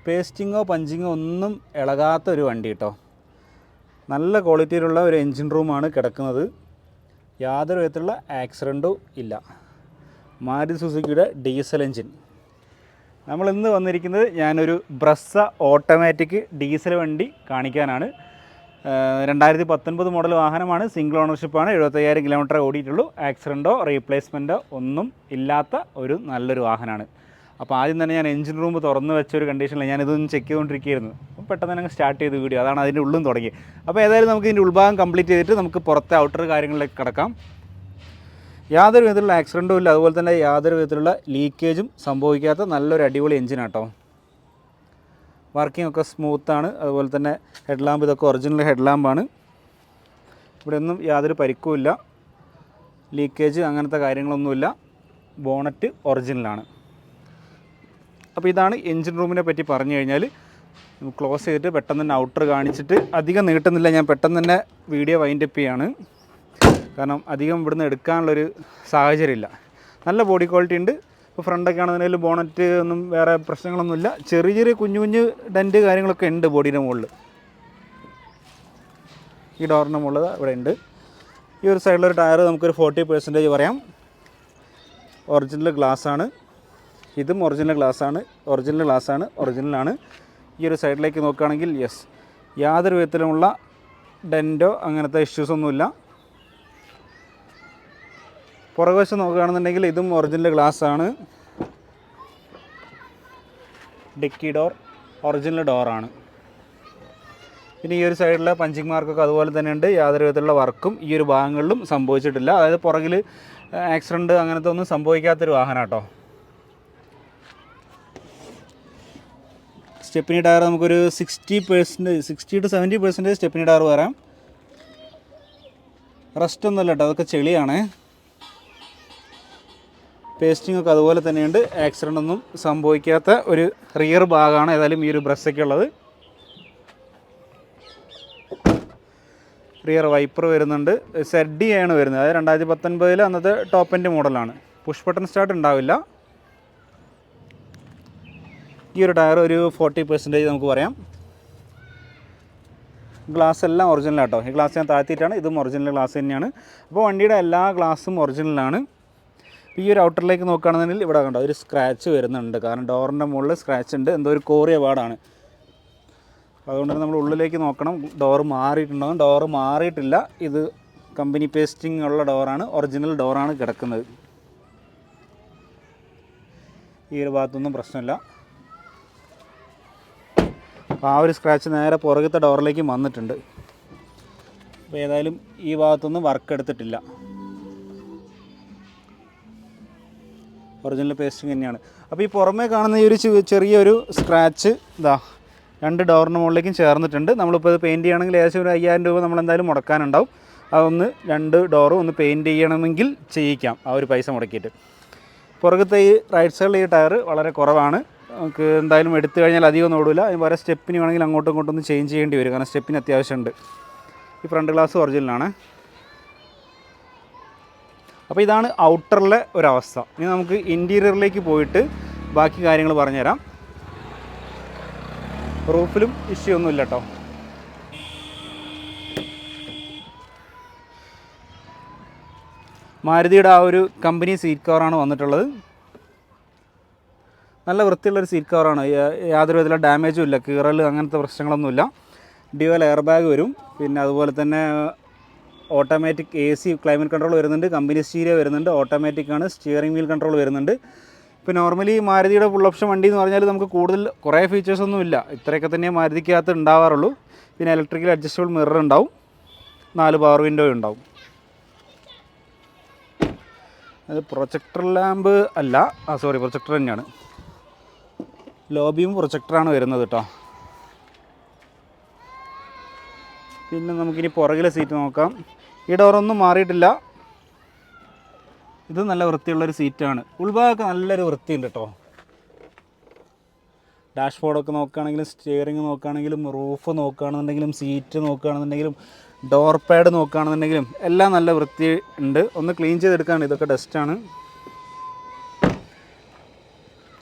പേസ്റ്റിങ്ങോ പഞ്ചിങ്ങോ ഒന്നും ഇളകാത്ത ഒരു വണ്ടി കേട്ടോ. നല്ല ക്വാളിറ്റിയിലുള്ള ഒരു എൻജിൻ റൂമാണ് കിടക്കുന്നത്. യാതൊരു വിധത്തിലുള്ള ആക്സിഡൻറ്റും ഇല്ല. മാരുതി സുസുക്കിയുടെ ഡീസൽ എൻജിൻ. നമ്മളിന്ന് വന്നിരിക്കുന്നത് ഞാനൊരു ബ്രസ്സ ഓട്ടോമാറ്റിക് ഡീസൽ വണ്ടി കാണിക്കാനാണ്. 2019 മോഡൽ വാഹനമാണ്. സിംഗിൾ ഓണർഷിപ്പാണ്. 75,000 കിലോമീറ്റർ ഓടിയിട്ടുള്ളൂ. ആക്സിഡൻറ്റോ റീപ്ലേസ്മെൻറ്റോ ഒന്നും ഇല്ലാത്ത ഒരു നല്ലൊരു വാഹനമാണ്. അപ്പോൾ ആദ്യം തന്നെ ഞാൻ എഞ്ചിൻ റൂം തുറന്ന് വെച്ചൊരു കണ്ടീഷനിൽ ഞാനിതൊന്ന് ചെക്ക് ചെയ്തുകൊണ്ടിരിക്കുകയായിരുന്നു. അപ്പം പെട്ടെന്ന് തന്നെ സ്റ്റാർട്ട് ചെയ്ത് വീഡിയോ, അതാണ് അതിൻ്റെ ഉള്ളും തുടങ്ങി. അപ്പോൾ ഏതായാലും നമുക്ക് ഇതിൻ്റെ ഉൾഭാഗം കംപ്ലീറ്റ് ചെയ്തിട്ട് നമുക്ക് പുറത്തെ ഔട്ടർ കാര്യങ്ങളിലേക്ക് കിടക്കാം. യാതൊരു വിധത്തിലുള്ള ആക്സിഡൻറ്റും ഇല്ല, അതുപോലെ തന്നെ യാതൊരു വിധത്തിലുള്ള ലീക്കേജും സംഭവിക്കാത്ത നല്ലൊരു അടിപൊളി എഞ്ചിനാട്ടോ. വർക്കിംഗ് ഒക്കെ സ്മൂത്താണ്. അതുപോലെ തന്നെ ഹെഡ് ലാമ്പ്, ഇതൊക്കെ ഒറിജിനൽ ഹെഡ് ലാമ്പാണ്. ഇവിടെ ഒന്നും യാതൊരു പരിക്കുമില്ല, ലീക്കേജ് അങ്ങനത്തെ കാര്യങ്ങളൊന്നുമില്ല. ബോണറ്റ് ഒറിജിനലാണ്. അപ്പോൾ ഇതാണ് എൻജിൻ റൂമിനെ പറ്റി പറഞ്ഞു കഴിഞ്ഞാൽ. ക്ലോസ് ചെയ്തിട്ട് പെട്ടെന്ന് തന്നെ ഔട്ടർ കാണിച്ചിട്ട് അധികം നീട്ടുന്നില്ല, ഞാൻ പെട്ടെന്ന് തന്നെ വീഡിയോ വൈൻഡപ്പ് ചെയ്യാണ്. കാരണം അധികം ഇവിടുന്ന് എടുക്കാനുള്ളൊരു സാഹചര്യമില്ല. നല്ല ബോഡി ക്വാളിറ്റി ഉണ്ട്. ഇപ്പോൾ ഫ്രണ്ടൊക്കെ ആണെന്നുണ്ടെങ്കിൽ ബോണറ്റ് ഒന്നും വേറെ പ്രശ്നങ്ങളൊന്നുമില്ല. ചെറിയ ചെറിയ കുഞ്ഞു കുഞ്ഞു ഡെൻറ്റ് കാര്യങ്ങളൊക്കെ ഉണ്ട് ബോഡിയുടെ മുകളിൽ. ഈ ഡോറിൻ്റെ മുകളിൽ ഇവിടെ ഉണ്ട്. ഈ ഒരു സൈഡിലൊരു ടയർ നമുക്കൊരു 40% പറയാം. ഒറിജിനൽ ഗ്ലാസ്സാണ്. ഇതും ഒറിജിനൽ ഗ്ലാസ്സാണ്. ഒറിജിനലാണ്. ഈ ഒരു സൈഡിലേക്ക് നോക്കുകയാണെങ്കിൽ യെസ്, യാതൊരു വിധത്തിലുമുള്ള ഡെൻറ്റോ അങ്ങനത്തെ ഇഷ്യൂസൊന്നുമില്ല. പുറകുവശം നോക്കുകയാണെന്നുണ്ടെങ്കിൽ ഇതും ഒറിജിനൽ ഗ്ലാസ്സാണ്. ഡിക്കി ഡോർ ഒറിജിനൽ ഡോറാണ്. പിന്നെ ഈ ഒരു സൈഡിലെ പഞ്ചിങ് മാർക്കൊക്കെ അതുപോലെ തന്നെ ഉണ്ട്. യാതൊരു വിധത്തിലുള്ള വർക്കും ഈ ഒരു ഭാഗങ്ങളിലും സംഭവിച്ചിട്ടില്ല. അതായത് പുറകിൽ ആക്സിഡൻറ്റ് അങ്ങനത്തെ ഒന്നും സംഭവിക്കാത്തൊരു വാഹനം കേട്ടോ. സ്റ്റെപ്പിനി ടയർ നമുക്കൊരു 60 to 70% സ്റ്റെപ്പിനി ടയർ വരാം. റസ്റ്റ് ഒന്നുമല്ല കേട്ടോ, അതൊക്കെ ചെളിയാണ്. പേസ്റ്റിംഗ് ഒക്കെ അതുപോലെ തന്നെയുണ്ട്. ആക്സിഡൻ്റ് ഒന്നും സംഭവിക്കാത്ത ഒരു റിയർ ഭാഗമാണ് ഏതായാലും ഈ ഒരു ബ്രസ്സൊക്കെ ഉള്ളത്. റിയർ വൈപ്പർ വരുന്നുണ്ട്. ZD ആണ് വരുന്നത്. അതായത് 2019 അന്നത്തെ ടോപ്പ് എൻഡ് മോഡലാണ്. പുഷ് ബട്ടൺ സ്റ്റാർട്ട് ഉണ്ടാവില്ല. ഈ ഒരു ടയർ ഒരു 40% നമുക്ക് പറയാം. ഗ്ലാസ് എല്ലാം ഒറിജിനലാട്ടോ. ഈ ഗ്ലാസ് ഞാൻ താഴ്ത്തിയിട്ടാണ്. ഇതും ഒറിജിനൽ ഗ്ലാസ് തന്നെയാണ്. അപ്പോൾ വണ്ടിയുടെ എല്ലാ ഗ്ലാസും ഒറിജിനലാണ്. ഈ ഒരു ഔട്ടറിലേക്ക് നോക്കുകയാണെന്നുണ്ടെങ്കിൽ ഇവിടെ കണ്ടോ ഒരു സ്ക്രാച്ച് വരുന്നുണ്ട്. കാരണം ഡോറിൻ്റെ മുകളിൽ സ്ക്രാച്ച് ഉണ്ട്. എന്തോ ഒരു കോറിയ പാടാണ്. അതുകൊണ്ട് തന്നെ നമ്മൾ ഉള്ളിലേക്ക് നോക്കണം. ഡോറ് മാറിയിട്ടുണ്ടാകും. ഡോറ് മാറിയിട്ടില്ല. ഇത് കമ്പനി പേസ്റ്റിംഗ് ഉള്ള ഡോറാണ്. ഒറിജിനൽ ഡോറാണ് കിടക്കുന്നത്. ഈ ഒരു ഭാഗത്തൊന്നും പ്രശ്നമില്ല. അപ്പോൾ ആ ഒരു സ്ക്രാച്ച് നേരെ പുറകത്തെ ഡോറിലേക്ക് വന്നിട്ടുണ്ട്. അപ്പോൾ ഏതായാലും ഈ ഭാഗത്തൊന്നും വർക്ക് എടുത്തിട്ടില്ല. ഒറിജിനൽ പേസ്റ്റിംഗ് തന്നെയാണ്. അപ്പോൾ ഈ പുറമേ കാണുന്ന ഈ ഒരു ചെറിയൊരു സ്ക്രാച്ച് ഇതാ 2 ഡോറിന് മുകളിലേക്കും ചേർന്നിട്ടുണ്ട്. നമ്മളിപ്പോൾ ഇത് പെയിൻറ്റ് ചെയ്യണമെങ്കിൽ ഏകദേശം ഒരു 5,000 രൂപ നമ്മളെന്തായാലും മുടക്കാനുണ്ടാവും. അതൊന്ന് 2 ഡോറും ഒന്ന് പെയിൻറ്റ് ചെയ്യണമെങ്കിൽ ചെയ്യിക്കാം, ആ ഒരു പൈസ മുടക്കിയിട്ട്. പുറകത്തെ ഈ റൈറ്റ് സൈഡിൽ ഈ ടയർ വളരെ കുറവാണ്. നമുക്ക് എന്തായാലും എടുത്തു കഴിഞ്ഞാൽ അധികം ഒന്നും ഓടില്ല. അതിന് വേറെ സ്റ്റെപ്പിന് വേണമെങ്കിൽ അങ്ങോട്ടും ഇങ്ങോട്ടും ഒന്ന് ചേഞ്ച് ചെയ്യേണ്ടി വരും. കാരണം സ്റ്റെപ്പിന് അത്യാവശ്യമുണ്ട്. ഈ ഫ്രണ്ട് ഗ്ലാസ് ഒറിജിനലാണ്. അപ്പോൾ ഇതാണ് ഔട്ടറിലെ ഒരവസ്ഥ. ഇനി നമുക്ക് ഇൻറ്റീരിയറിലേക്ക് പോയിട്ട് ബാക്കി കാര്യങ്ങൾ പറഞ്ഞുതരാം. റൂഫിലും ഇഷ്യൂ ഒന്നുമില്ല കേട്ടോ. മാരുതിയുടെ ആ ഒരു കമ്പനി സീറ്റ് കവറാണ് വന്നിട്ടുള്ളത്. നല്ല വൃത്തിയുള്ളൊരു സീറ്റ് കവറാണ്. യാതൊരു വിധത്തിലുള്ള ഡാമേജും ഇല്ല, കീറൽ അങ്ങനത്തെ പ്രശ്നങ്ങളൊന്നുമില്ല. ഡ്യുവൽ എയർ ബാഗ് വരും. പിന്നെ അതുപോലെ തന്നെ ഓട്ടോമാറ്റിക് AC ക്ലൈമറ്റ് കൺട്രോൾ വരുന്നുണ്ട്. കമ്പനി സ്റ്റീരിയോ വരുന്നുണ്ട്. ഓട്ടോമാറ്റിക്കാണ്. സ്റ്റിയറിംഗ് വീൽ കൺട്രോൾ വരുന്നുണ്ട്. ഇപ്പോൾ നോർമലി മാരുതിയുടെ ഫുൾ ഓപ്ഷൻ വണ്ടി എന്ന് പറഞ്ഞാൽ നമുക്ക് കൂടുതൽ കുറേ ഫീച്ചേഴ്സൊന്നും ഇല്ല. ഇത്രയൊക്കെ തന്നെ മാരുതിക്കകത്ത് ഉണ്ടാവാറുള്ളൂ. പിന്നെ ഇലക്ട്രിക്കൽ അഡ്ജസ്റ്റബിൾ മിറർ ഉണ്ടാവും. 4 പവർ വിൻഡോ ഉണ്ടാവും. അത് പ്രൊജക്ടർ ലാമ്പ് അല്ല, പ്രൊജക്ടർ തന്നെയാണ്. ലോബിയും പ്രൊജക്ടറാണ് വരുന്നത് കേട്ടോ. പിന്നെ നമുക്കിനി പുറകിലെ സീറ്റ് നോക്കാം. ഈ ഡോറൊന്നും മാറിയിട്ടില്ല. ഇത് നല്ല വൃത്തിയുള്ളൊരു സീറ്റാണ്. ഉൾഭാഗമൊക്കെ നല്ലൊരു വൃത്തിയുണ്ട് കേട്ടോ. ഡാഷ്ബോർഡൊക്കെ നോക്കുകയാണെങ്കിലും സ്റ്റിയറിംഗ് നോക്കുകയാണെങ്കിലും റൂഫ് നോക്കുകയാണെന്നുണ്ടെങ്കിലും സീറ്റ് നോക്കുകയാണെന്നുണ്ടെങ്കിലും ഡോർ പാഡ് നോക്കുകയാണെന്നുണ്ടെങ്കിലും എല്ലാം നല്ല വൃത്തി ഉണ്ട്. ഒന്ന് ക്ലീൻ ചെയ്തെടുക്കാണ്. ഇതൊക്കെ ഡസ്റ്റാണ്.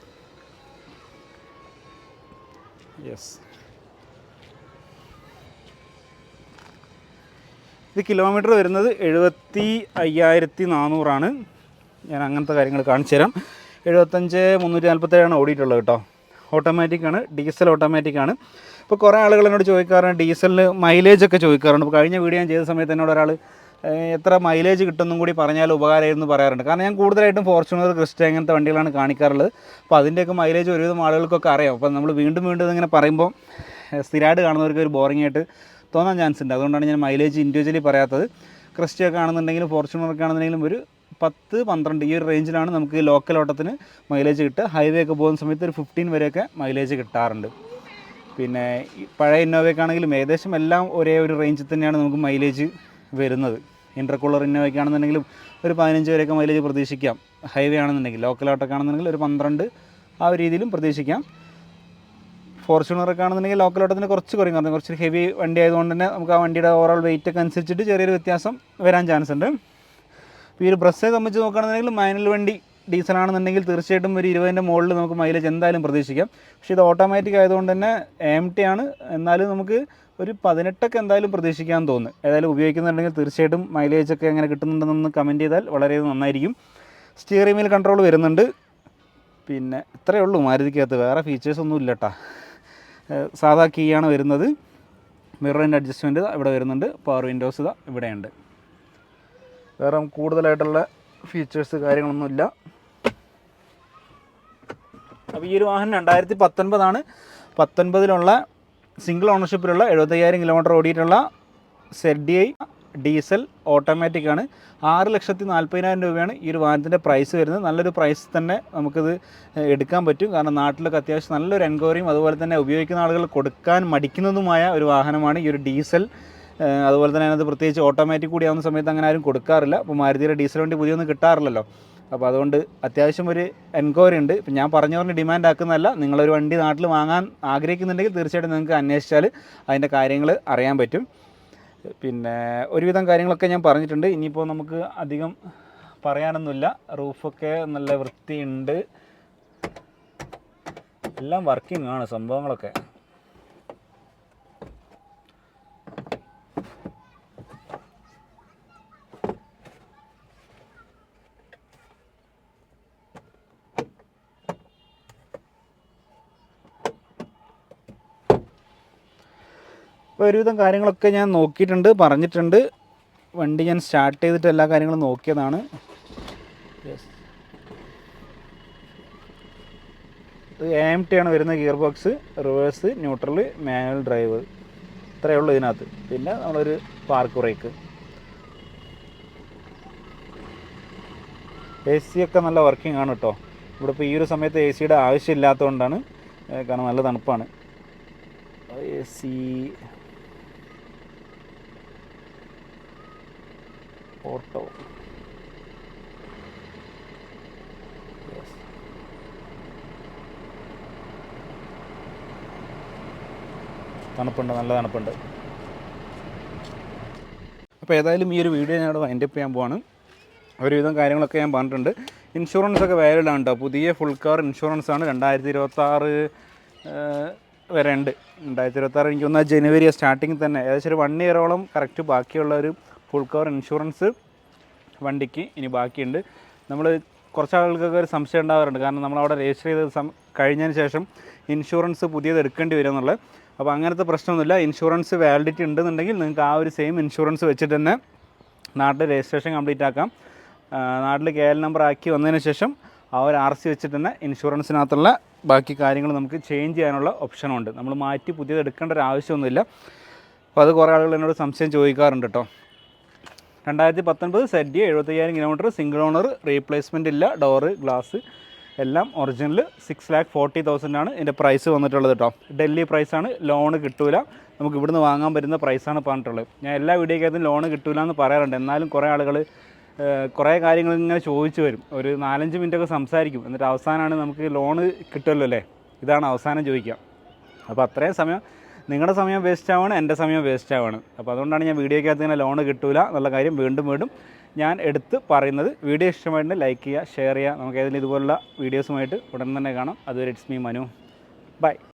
യെസ്, ഇത് കിലോമീറ്റർ വരുന്നത് 75,400 ഞാൻ അങ്ങനത്തെ കാര്യങ്ങൾ കാണിച്ചു തരാം. 75,347 ഓടിയിട്ടുള്ളത് കേട്ടോ. ഓട്ടോമാറ്റിക്കാണ്, ഡീസൽ ഓട്ടോമാറ്റിക്കാണ്. ഇപ്പോൾ കുറേ ആളുകൾ എന്നോട് ചോദിക്കാറുണ്ട് ഡീസലിന് മൈലേജൊക്കെ ചോദിക്കാറുണ്ട്. ഇപ്പോൾ കഴിഞ്ഞ വീഡിയോ ഞാൻ ചെയ്ത സമയത്ത് എന്നോട് ഒരാൾ എത്ര മൈലേജ് കിട്ടുമെന്നും കൂടി പറഞ്ഞാൽ ഉപകാരമായിരുന്നു പറയാറുണ്ട്. കാരണം ഞാൻ കൂടുതലായിട്ടും ഫോർച്യൂണർ, ക്രിസ്റ്റ അങ്ങനത്തെ വണ്ടികളാണ് കാണിക്കാറുള്ളത്. അപ്പോൾ അതിൻ്റെയൊക്കെ മൈലേജ് ഒരുവിധം ആളുകൾക്കൊക്കെ അറിയാം. അപ്പോൾ നമ്മൾ വീണ്ടും വീണ്ടും ഇതിങ്ങനെ പറയുമ്പോൾ സ്ഥിരമായിട്ട് കാണുന്നവർക്ക് ഒരു ബോറിംഗ് ആയിട്ട് തോന്നാൻ ചാൻസ് ഉണ്ട്. അതുകൊണ്ടാണ് ഞാൻ മൈലേജ് ഇൻഡിവിജ്വലി പറയാത്തത്. ക്രിസ്റ്റയൊക്കെ ആണെന്നുണ്ടെങ്കിലും ഫോർച്യൂണറൊക്കെ ആണെന്നുണ്ടെങ്കിലും ഒരു 10-12 ഈ ഒരു റേഞ്ചിലാണ് നമുക്ക് ലോക്കൽ ഓട്ടത്തിന് മൈലേജ് കിട്ടുക. ഹൈവേ ഒക്കെ പോകുന്ന സമയത്ത് ഒരു 15 വരെയൊക്കെ മൈലേജ് കിട്ടാറുണ്ട്. പിന്നെ പഴയ ഇന്നോവയ്ക്കാണെങ്കിലും ഏകദേശം എല്ലാം ഒരേ ഒരു റേഞ്ചിൽ തന്നെയാണ് നമുക്ക് മൈലേജ് വരുന്നത്. ഇൻ്റർകൂളർ ഇന്നോവയ്ക്കാണെന്നുണ്ടെങ്കിലും ഒരു 15 വരെയൊക്കെ മൈലേജ് പ്രതീക്ഷിക്കാം. ഹൈവേ ആണെന്നുണ്ടെങ്കിൽ, ലോക്കൽ ഓട്ടൊക്കെ ആണെന്നുണ്ടെങ്കിൽ ഒരു 12 ആ ഒരു രീതിയിലും പ്രതീക്ഷിക്കാം. ഫോർച്യൂണറൊക്കെ ആണെന്നുണ്ടെങ്കിൽ ലോക്കൽ ഓട്ടത്തിന് കുറച്ച് കുറയും, കാരണം കുറച്ച് ഹെവി വണ്ടി ആയതുകൊണ്ട് തന്നെ നമുക്ക് ആ വണ്ടിയുടെ ഓവറോൾ വെയിറ്റ് ഒക്കെ അനുസരിച്ചിട്ട് ചെറിയൊരു വ്യത്യാസം വരാൻ ചാൻസ് ഉണ്ട്. ഇപ്പോൾ ഈ ഒരു ബ്രസ്സിനെ സംബന്ധിച്ച് നോക്കുകയാണെന്നുണ്ടെങ്കിൽ മാനുവൽ വണ്ടി ഡീസലാണെന്നുണ്ടെങ്കിൽ തീർച്ചയായിട്ടും ഒരു 20ൻ്റെ മുകളിൽ നമുക്ക് മൈലേജ് എന്തായാലും പ്രതീക്ഷിക്കാം. പക്ഷേ ഇത് ഓട്ടോമാറ്റിക് ആയതുകൊണ്ട് തന്നെ AMT ആണ്, എന്നാലും നമുക്ക് ഒരു 18 എന്തായാലും പ്രതീക്ഷിക്കാൻ തോന്നുന്നു. ഏതായാലും ഉപയോഗിക്കുന്നുണ്ടെങ്കിൽ തീർച്ചയായിട്ടും മൈലേജൊക്കെ എങ്ങനെ കിട്ടുന്നുണ്ടെന്നൊന്ന് കമൻറ്റ് ചെയ്താൽ വളരെ നന്നായിരിക്കും. സ്റ്റിയറിംഗ് വീൽ കൺട്രോൾ വരുന്നുണ്ട്. പിന്നെ ഇത്രയേ ഉള്ളൂ മാരുതിക്കകത്ത്, വേറെ ഫീച്ചേഴ്സൊന്നും ഇല്ല കേട്ടോ. സാധാ കീ ആണ് വരുന്നത്. മിററിൻ്റെ അഡ്ജസ്റ്റ്മെൻറ്റ് ഇവിടെ വരുന്നുണ്ട്. പവർ വിൻഡോസ് ഇതാ ഇവിടെയുണ്ട്. വേറെ കൂടുതലായിട്ടുള്ള ഫീച്ചേഴ്സ് കാര്യങ്ങളൊന്നുമില്ല. അപ്പോൾ ഈ ഒരു വാഹനം 2019 19ലുള്ള സിംഗിൾ ഓണർഷിപ്പിലുള്ള 75,000 കിലോമീറ്റർ ഓടിയിട്ടുള്ള ZDI ഡീസൽ ഓട്ടോമാറ്റിക്കാണ്. 6,40,000 രൂപയാണ് ഈ ഒരു വാഹനത്തിൻ്റെ പ്രൈസ് വരുന്നത്. നല്ലൊരു പ്രൈസ് തന്നെ നമുക്കിത് എടുക്കാൻ പറ്റും. കാരണം നാട്ടിലൊക്കെ അത്യാവശ്യം നല്ലൊരു എൻക്വയറിയും അതുപോലെ തന്നെ ഉപയോഗിക്കുന്ന ആളുകൾ കൊടുക്കാൻ മടിക്കുന്നതുമായ ഒരു വാഹനമാണ് ഈ ഒരു ഡീസൽ. അതുപോലെ തന്നെ അതിനകത്ത് പ്രത്യേകിച്ച് ഓട്ടോമാറ്റിക് കൂടി ആവുന്ന സമയത്ത് അങ്ങനെ ആരും കൊടുക്കാറില്ല. അപ്പോൾ മാരുതിയുടെ ഡീസൽ വണ്ടി പുതിയൊന്നും കിട്ടാറില്ലല്ലോ. അപ്പോൾ അതുകൊണ്ട് അത്യാവശ്യം ഒരു എൻക്വയറി ഉണ്ട്. ഇപ്പം ഞാൻ പറഞ്ഞ ഡിമാൻഡ് ആക്കുന്നതല്ല. നിങ്ങളൊരു വണ്ടി നാട്ടിൽ വാങ്ങാൻ ആഗ്രഹിക്കുന്നുണ്ടെങ്കിൽ തീർച്ചയായിട്ടും നിങ്ങൾക്ക് അന്വേഷിച്ചാൽ അതിൻ്റെ കാര്യങ്ങൾ അറിയാൻ പറ്റും. പിന്നെ ഒരുവിധം കാര്യങ്ങളൊക്കെ ഞാൻ പറഞ്ഞിട്ടുണ്ട്. ഇനിയിപ്പോൾ നമുക്ക് അധികം പറയാനൊന്നുമില്ല. റൂഫൊക്കെ നല്ല വൃത്തിയുണ്ട്, എല്ലാം വർക്കിംഗ് ആണ് സംഭവങ്ങളൊക്കെ. അപ്പോൾ ഒരുവിധം കാര്യങ്ങളൊക്കെ ഞാൻ നോക്കിയിട്ടുണ്ട്, പറഞ്ഞിട്ടുണ്ട്. വണ്ടി ഞാൻ സ്റ്റാർട്ട് ചെയ്തിട്ട് എല്ലാ കാര്യങ്ങളും നോക്കിയതാണ്. ഇത് AMT ആണ് വരുന്ന gear box, reverse, neutral, manual drive, ഇത്രയേ ഉള്ളൂ ഇതിനകത്ത്. പിന്നെ നമ്മളൊരു പാർക്ക് ബ്രേക്ക്. AC ഒക്കെ നല്ല വർക്കിംഗ് ആണ് കേട്ടോ. ഇവിടെ ഇപ്പോൾ ഈ ഒരു സമയത്ത് AC ആവശ്യമില്ലാത്തതുകൊണ്ടാണ്, കാരണം നല്ല തണുപ്പാണ്. AC ഓട്ടോ, തണുപ്പുണ്ട്, നല്ല തണുപ്പുണ്ട്. അപ്പോൾ ഏതായാലും ഈ ഒരു വീഡിയോ ഞാൻ അവിടെ വൈൻഡപ്പ് ചെയ്യാൻ പോവാണ്. ഒരുവിധം കാര്യങ്ങളൊക്കെ ഞാൻ പറഞ്ഞിട്ടുണ്ട്. ഇൻഷുറൻസ് ഒക്കെ വാലിഡ് ആണ് കേട്ടോ. പുതിയ ഫുൾ കാർ ഇൻഷുറൻസ് ആണ്. 2026 വരെ ഉണ്ട്. 2026 എനിക്ക് തോന്നുന്നത് ജനുവരി സ്റ്റാർട്ടിങ്ങിൽ തന്നെ ഏകദേശം ഒരു 1 ഇയറോളം കറക്റ്റ് ബാക്കിയുള്ള ഒരു ഫുൾ കവർ ഇൻഷുറൻസ് വണ്ടിക്ക് ഇനി ബാക്കിയുണ്ട്. നമ്മൾ കുറച്ച് ആളുകൾക്കൊക്കെ ഒരു സംശയം ഉണ്ടാകാറുണ്ട്, കാരണം നമ്മളവിടെ രജിസ്റ്റർ ചെയ്ത് കഴിഞ്ഞതിന് ശേഷം ഇൻഷുറൻസ് പുതിയത് എടുക്കേണ്ടി വരും എന്നുള്ളത്. അപ്പോൾ അങ്ങനത്തെ പ്രശ്നമൊന്നുമില്ല. ഇൻഷുറൻസ് വാലിഡിറ്റി ഉണ്ടെന്നുണ്ടെങ്കിൽ നിങ്ങൾക്ക് ആ ഒരു സെയിം ഇൻഷുറൻസ് വെച്ചിട്ട് തന്നെ നാട്ടിൽ രജിസ്ട്രേഷൻ കംപ്ലീറ്റ് ആക്കാം. നാട്ടിൽ KL നമ്പർ ആക്കി വന്നതിന് ശേഷം ആ ഒരു RC വെച്ചിട്ട് തന്നെ ഇൻഷുറൻസിനകത്തുള്ള ബാക്കി കാര്യങ്ങൾ നമുക്ക് ചേഞ്ച് ചെയ്യാനുള്ള ഓപ്ഷനുണ്ട്. നമ്മൾ മാറ്റി പുതിയത് എടുക്കേണ്ട ഒരു ആവശ്യമൊന്നുമില്ല. അപ്പോൾ അത് കുറേ ആളുകൾ എന്നോട് സംശയം ചോദിക്കാറുണ്ട് കേട്ടോ. 2019 ZDI 75,000 kilometre, single owner, replacement ഇല്ല, ഡോറ്, ഗ്ലാസ് എല്ലാം ഒറിജിനൽ. 6,40,000 ആണ് ഇതിൻ്റെ പ്രൈസ് വന്നിട്ടുള്ളത് കേട്ടോ. ഡൽഹി പ്രൈസാണ്, ലോണ് കിട്ടൂല. നമുക്ക് ഇവിടുന്ന് വാങ്ങാൻ പറ്റുന്ന പ്രൈസാണ് പറഞ്ഞിട്ടുള്ളത്. ഞാൻ എല്ലാ വീഡിയോക്കകത്തും ലോണ് കിട്ടൂല എന്ന് പറയാറുണ്ട്. എന്നാലും കുറേ ആളുകൾ കുറേ കാര്യങ്ങൾ ഇങ്ങനെ ചോദിച്ചു വരും. ഒരു 4-5 മിനിറ്റൊക്കെ സംസാരിക്കും. എന്നിട്ട് അവസാനമാണ് നമുക്ക് ലോണ് കിട്ടുമല്ലോ അല്ലേ, ഇതാണ് അവസാനം ചോദിക്കുക. അപ്പോൾ അത്രയും സമയം നിങ്ങളുടെ സമയം വേസ്റ്റ് ആവുകയാണ്, എൻ്റെ സമയം വേസ്റ്റ് ആവുകയാണ്. അപ്പോൾ അതുകൊണ്ടാണ് ഞാൻ വീഡിയോക്കകത്ത് ഇങ്ങനെ ലോണ് കിട്ടൂല എന്നുള്ള കാര്യം വീണ്ടും ഞാൻ എടുത്ത് പറയുന്നത്. വീഡിയോ ഇഷ്ടമായിട്ട് ലൈക്ക് ചെയ്യുക, ഷെയർ ചെയ്യുക. നമുക്ക് ഏതെങ്കിലും ഇതുപോലുള്ള വീഡിയോസുമായിട്ട് ഉടൻ തന്നെ കാണാം. അതുവരെ ഇറ്റ്സ് മീ മനു. ബൈ.